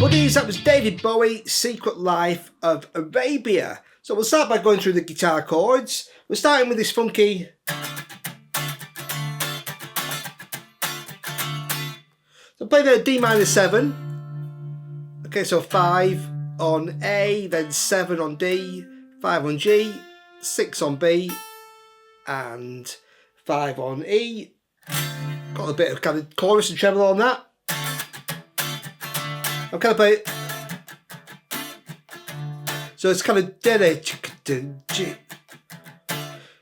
buddies, that was David Bowie, Secret Life of Arabia. So we'll start by going through the guitar chords. We're starting with this funky. So playing a D minor 7. Okay, so 5 on A, then 7 on D, 5 on G, 6 on B, and 5 on E. Got a bit of kind of chorus and treble on that. I'm kind of playing. So it's kind of G.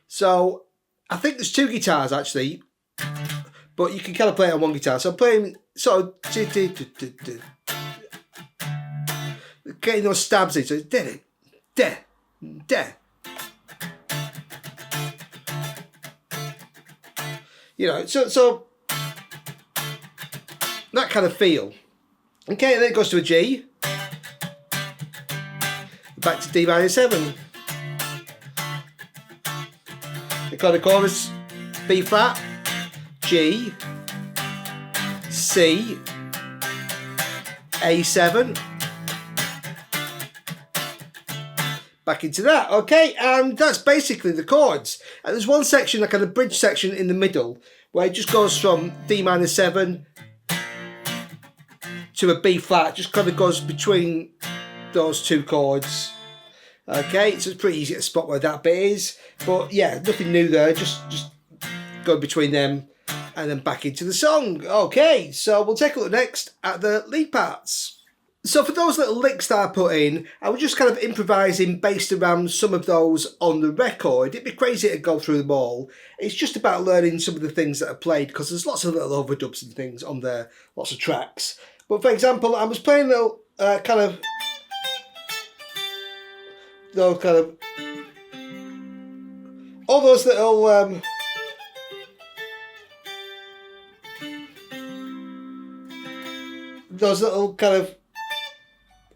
So I think there's 2 guitars actually, but you can kind of play it on one guitar. So I'm playing sort of getting those stabs in. So it's you know, so that kind of feel. Okay, and then it goes to a G. Back to D minor 7. The kind of chorus, B flat, G, C, A7. Back into that, okay, and that's basically the chords. And there's one section, like a bridge section in the middle, where it just goes from D minor 7 to a B flat, just kind of goes between those 2 chords. Okay, so it's pretty easy to spot where that bit is, but yeah, nothing new there, just go between them and then back into the song. Okay, so we'll take a look next at the lead parts. So for those little licks that I put in, I was just kind of improvising based around some of those on the record. It'd be crazy to go through them all. It's just about learning some of the things that are played, because there's lots of little overdubs and things on there, lots of tracks. But for example, I was playing a little kind of all those little kind of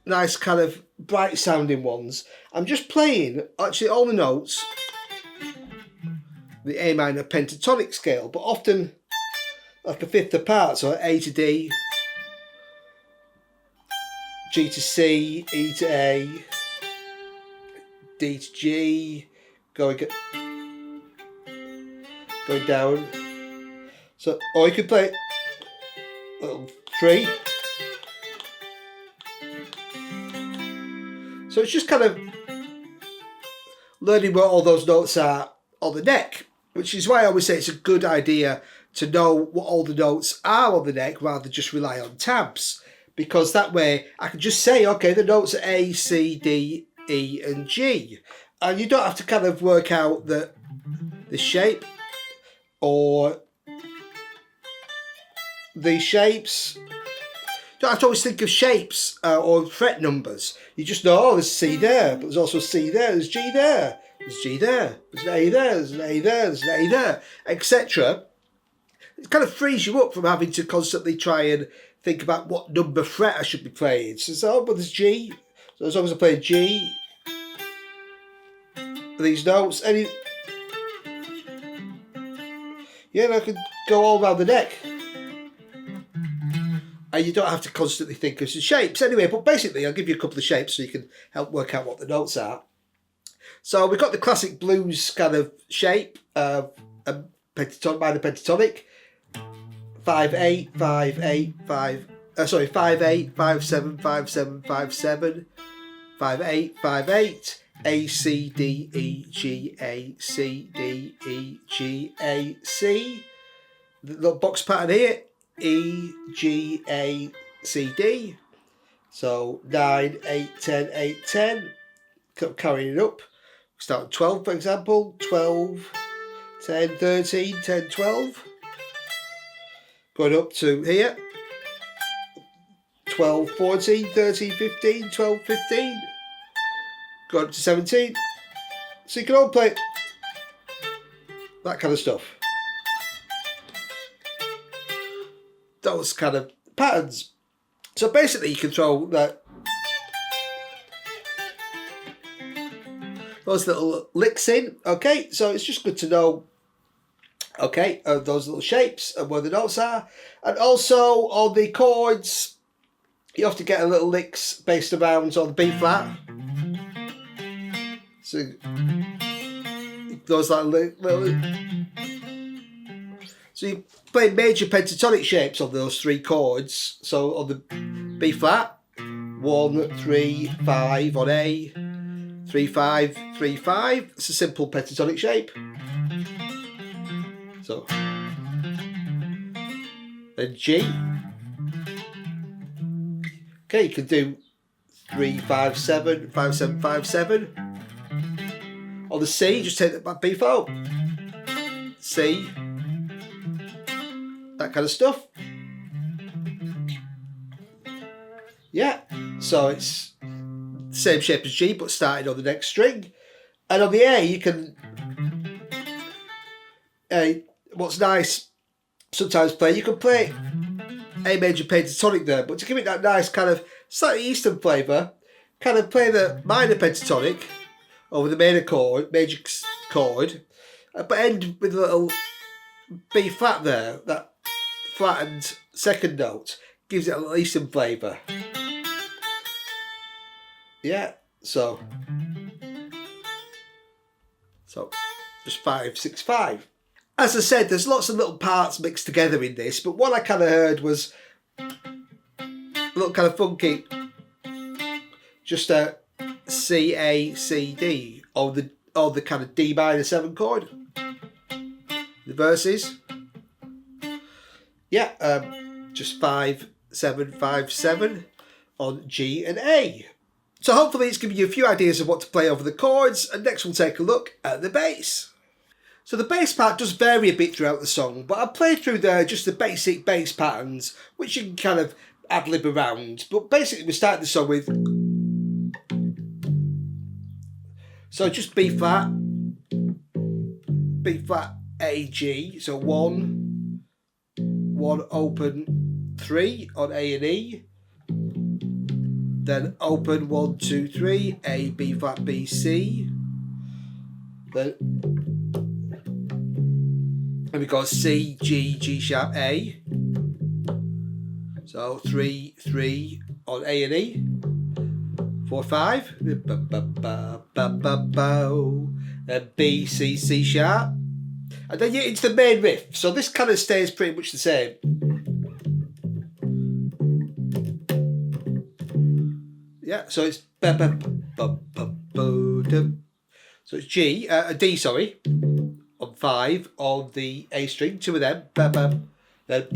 nice kind of bright sounding ones. I'm just playing actually all the notes, the A minor pentatonic scale, but often like a fifth apart, so A to D, G to C, E to A, D to G, going down. So, or you could play little 3. So it's just kind of learning where all those notes are on the neck, which is why I always say it's a good idea to know what all the notes are on the neck rather than just rely on tabs, because that way I can just say, okay, the notes are A, C, D, E and G, and you don't have to kind of work out the shape or the shapes. You don't have to always think of shapes or fret numbers. You just know, oh, there's C there, but there's also C there, there's G there, there's G there, there's an A there, there's an A there, there's an A there, etc. It kind of frees you up from having to constantly try and think about what number fret I should be playing. So, but there's G, so as long as I play G, these notes, and yeah, I can go all around the neck. And you don't have to constantly think of some shapes. Anyway, but basically I'll give you a couple of shapes so you can help work out what the notes are. So we've got the classic blues kind of shape, minor pentatonic, 5-8, 5-8, 5, 5-8, 5-7, 5-7, 5-7, 5-8, 5-8, A, C, D, E, G, A, C, D, E, G, A, C. The little box pattern here, E, G, A, C, D. So 9, 8, 10, 8, 10. Carrying it up. Start at 12, for example. 12, 10, 13, 10, 12. Going up to here. 12, 14, 13, 15, 12, 15. Going up to 17. So you can all play that kind of stuff. Those kind of patterns. So basically you can throw those little licks in. Okay, so it's just good to know, okay, those little shapes and where the notes are. And also on the chords, you often get a little licks based around on the B flat. So those like little. So you play major pentatonic shapes on those three chords. So on the B flat, 1, 3, 5 on A, 3, 5, 3, 5. It's a simple pentatonic shape. So then G. Okay, you can do 3, 5, 7, 5, 7, 5, 7. On the C, just take that B flat. C. That kind of stuff. Yeah, so it's the same shape as G, but starting on the next string. And on the A, you can. What's nice, sometimes play. You can play A major pentatonic there, but to give it that nice kind of slightly Eastern flavour, kind of play the minor pentatonic over the major chord, but end with a little B flat there. That flattened second note gives it a little Eastern flavour. Yeah, so just 5, 6, 5. As I said, there's lots of little parts mixed together in this, but what I kind of heard was a little kind of funky, just a C, A, C, D, or the kind of D minor 7 chord. The verses. Yeah, just 5, 7, 5, 7 on G and A. So hopefully it's given you a few ideas of what to play over the chords, and next we'll take a look at the bass. So the bass part does vary a bit throughout the song, but I've played through there just the basic bass patterns, which you can kind of ad-lib around. But basically we start the song with... So just B flat, A, G, so 1 open 3 on A and E, then open 1, 2, 3, A, B flat, B, C, then we got C, G, G sharp, A, so 3, 3 on A and E, 4, 5, then B, C, C sharp, and then you're into the main riff. So this kind of stays pretty much the same. Yeah, so it's so it's G, D, sorry, on 5 on the A string, 2 of them, then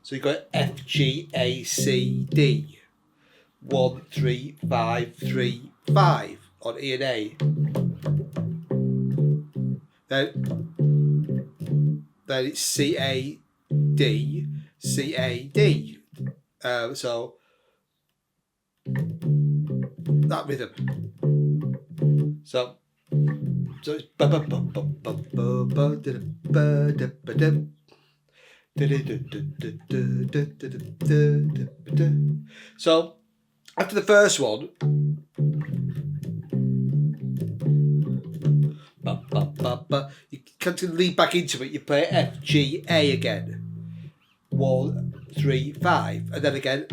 so you've got F, G, A, C, D, 1, 3, 5, 3, 5 on E and A. Then it's C, A, D, C, A, D. So that rhythm. So it's so after the first one, you kind of lead back into it. You play F, G, A again, 1, 3, 5, and then again.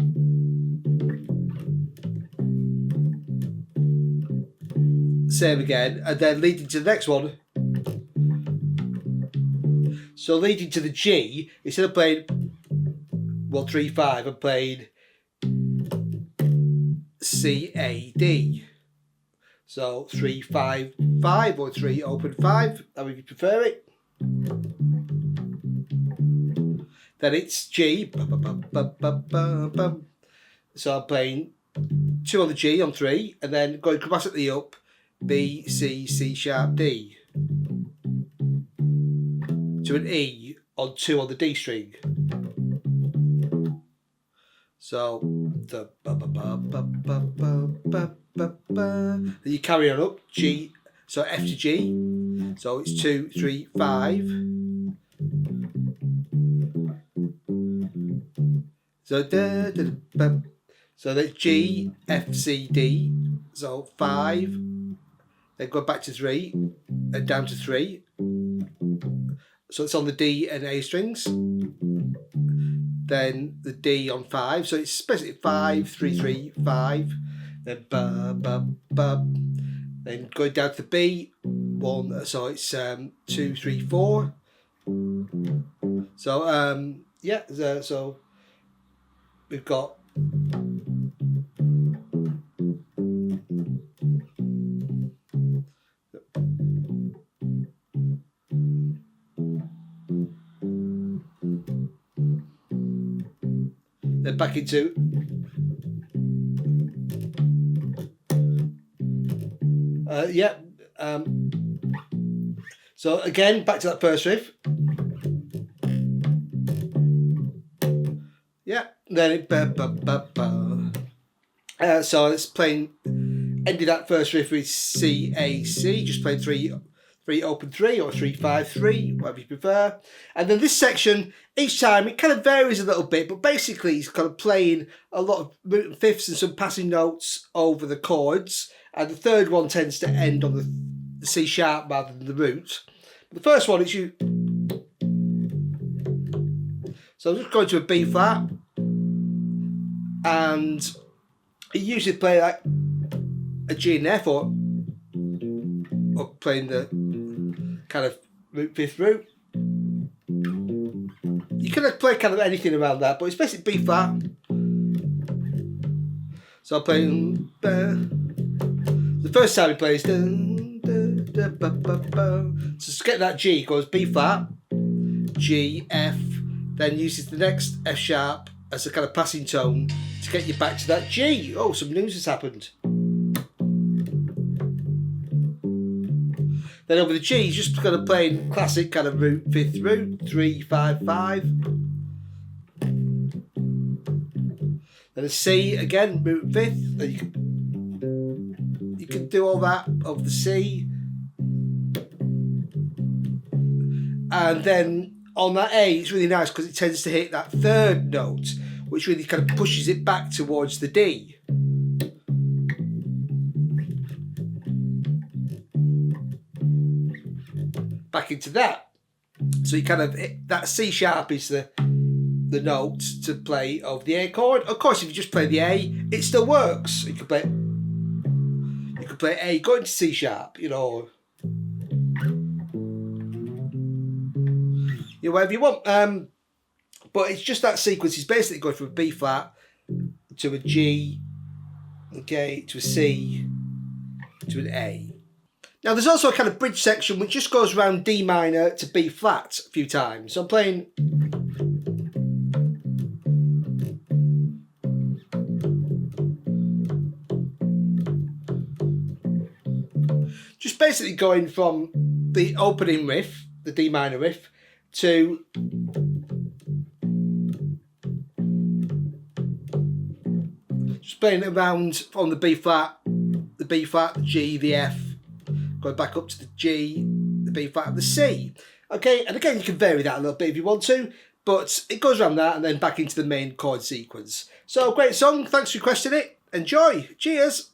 Same again, and then leading to the next one. So leading to the G, instead of playing 1, 3, 5, I'm playing C, A, D. So 3, 5, 5, or 3, open 5, however you prefer it. Then it's G. So I'm playing 2 on the G on 3, and then going chromatically up, B, C, C sharp, D, to an E on 2 on the D string. So the then you carry on up G, so F to G, so it's 2, 3, 5. So so that's G, F, C, D, so 5. Then go back to 3 and down to 3. So it's on the D and A strings. Then then the D on 5. So it's basically 5, 3, 3, 5, then ba, ba, ba. Then going down to the B, 1, so it's 2, 3, 4. So yeah, so we've got then back into yeah. So again, back to that first riff. Yeah, then it so it's playing. Ended that first riff with C A C, just playing 3 open 3 or 3 5 3, whatever you prefer. And then this section, each time it kind of varies a little bit, but basically it's kind of playing a lot of root and fifths and some passing notes over the chords. And the third one tends to end on the C sharp rather than the root. The first one is you. So I'm just going to a B flat, and you usually play like a G and F, or playing the kind of root fifth root. You can play kind of anything around that, but it's basically B flat. So I'm playing. The first time he plays, so to get that G, goes B flat, G, F, then uses the next F sharp as a kind of passing tone to get you back to that G. Oh, some news has happened. Then over the G, he's just kind of playing classic kind of root, fifth root, 3, 5, 5. Then a C again, root fifth. Then you can do all that of the C. And then on that A, it's really nice because it tends to hit that third note, which really kind of pushes it back towards the D. Back into that. So you kind of hit that C sharp is the note to play over the A chord. Of course, if you just play the A, it still works. You could play A going to C sharp, you know, whatever you want. But it's just that sequence is basically going from a B flat to a G, okay, to a C, to an A. Now there's also a kind of bridge section which just goes around D minor to B flat a few times. So I'm playing. Just basically going from the opening riff, the D minor riff, to just playing around on the B flat, the G, the F, going back up to the G, the B flat, and the C. Okay, and again you can vary that a little bit if you want to, but it goes around that and then back into the main chord sequence. So great song, thanks for requesting it. Enjoy. Cheers.